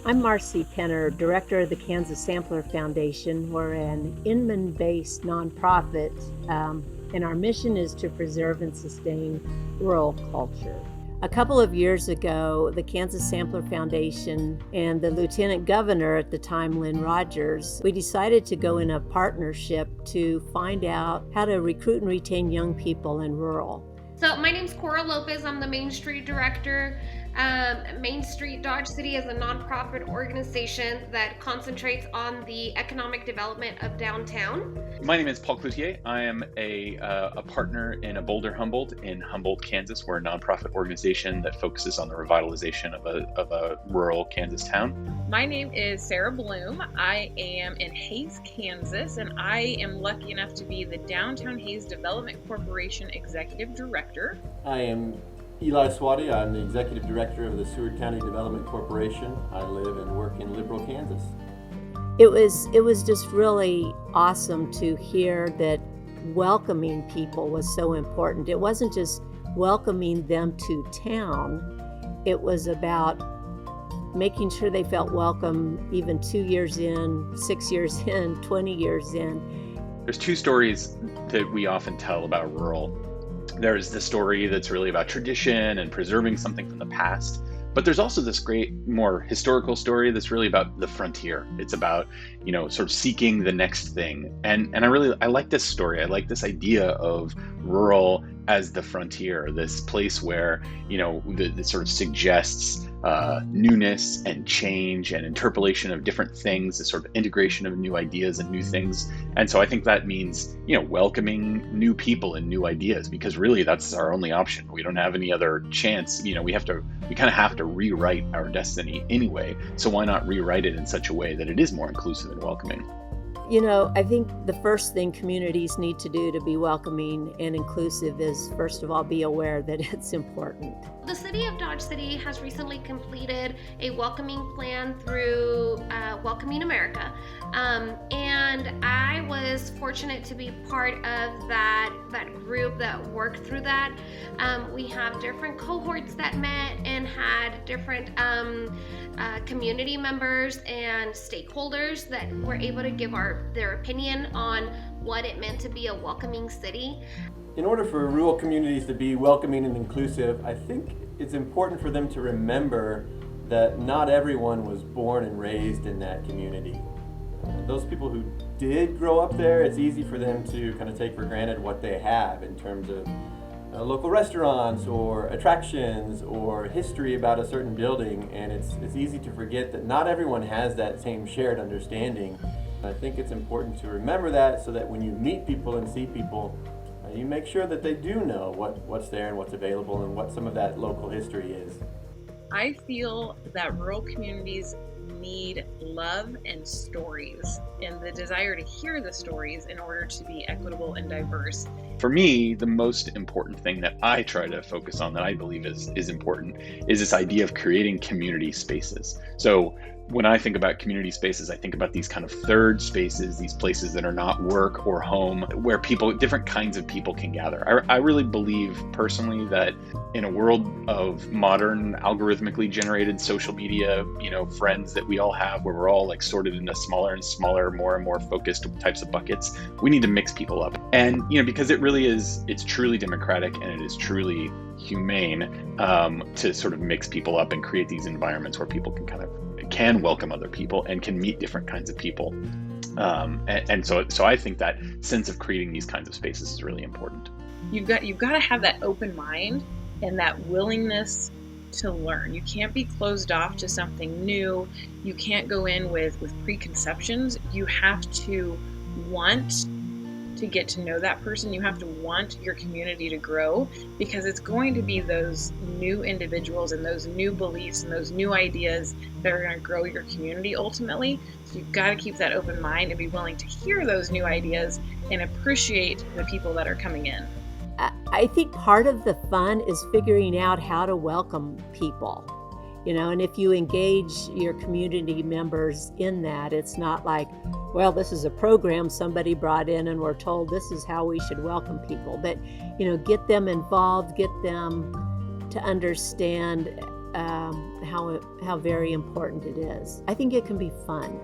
I'm Marcy Penner, Director of the Kansas Sampler Foundation. We're an Inman-based nonprofit, and our mission is to preserve and sustain rural culture. A couple of years ago, the Kansas Sampler Foundation and the Lieutenant Governor at the time, Lynn Rogers, we decided to go in a partnership to find out how to recruit and retain young people in rural. So my name's Cora Lopez. I'm the Main Street Director. Main Street Dodge City is a nonprofit organization that concentrates on the economic development of downtown. My name is Paul Cloutier. I am a partner in a Boulder Humboldt in Humboldt, Kansas. We're a nonprofit organization that focuses on the revitalization of a rural Kansas town. My name is Sarah Bloom. I am in Hays, Kansas, and I am lucky enough to be the Downtown Hays Development Corporation Executive Director. I am Eli Swati. I'm the Executive Director of the Seward County Development Corporation. I live and work in Liberal, Kansas. It was just really awesome to hear that welcoming people was so important. It wasn't just welcoming them to town. It was about making sure they felt welcome even 2 years in, 6 years in, 20 years in. There's two stories that we often tell about rural. There's the story that's really about tradition and preserving something from the past. But there's also this great, more historical story that's really about the frontier. It's about, sort of seeking the next thing. And I like this story. I like this idea of rural as the frontier, this place where, that sort of suggests newness and change and interpolation of different things, this sort of integration of new ideas and new things. And so I think that means, welcoming new people and new ideas, because really that's our only option. We don't have any other chance. We kind of have to rewrite our destiny anyway. So why not rewrite it in such a way that it is more inclusive and welcoming? I think the first thing communities need to do to be welcoming and inclusive is, first of all, be aware that it's important. The City of Dodge City has recently completed a welcoming plan through Welcoming America. And I was fortunate to be part of that group that worked through that. We have different cohorts that met and had different community members and stakeholders that were able to give their opinion on what it meant to be a welcoming city. In order for rural communities to be welcoming and inclusive, I think it's important for them to remember that not everyone was born and raised in that community. Those people who did grow up there, it's easy for them to kind of take for granted what they have in terms of local restaurants or attractions or history about a certain building, and it's easy to forget that not everyone has that same shared understanding. I think it's important to remember that so that when you meet people and see people, you make sure that they do know what's there and what's available and what some of that local history is. I feel that rural communities need love and stories, and the desire to hear the stories in order to be equitable and diverse. For me, the most important thing that I try to focus on, that I believe is important, is this idea of creating community spaces. So when I think about community spaces, I think about these kind of third spaces, these places that are not work or home, where different kinds of people can gather. I really believe personally that in a world of modern, algorithmically generated social media, friends that we all have, where we're all like sorted into smaller and smaller, more and more focused types of buckets, we need to mix people up. And, because it really is, it's truly democratic and it is truly humane to sort of mix people up and create these environments where people can welcome other people and can meet different kinds of people. And so I think that sense of creating these kinds of spaces is really important. You've got to have that open mind and that willingness to learn. You can't be closed off to something new. You can't go in with preconceptions. You have to want to get to know that person. You have to want your community to grow, because it's going to be those new individuals and those new beliefs and those new ideas that are going to grow your community ultimately. So you've got to keep that open mind and be willing to hear those new ideas and appreciate the people that are coming in. I think part of the fun is figuring out how to welcome people, and if you engage your community members in that, it's not like, well, this is a program somebody brought in and we're told this is how we should welcome people. But, get them involved, get them to understand how very important it is. I think it can be fun.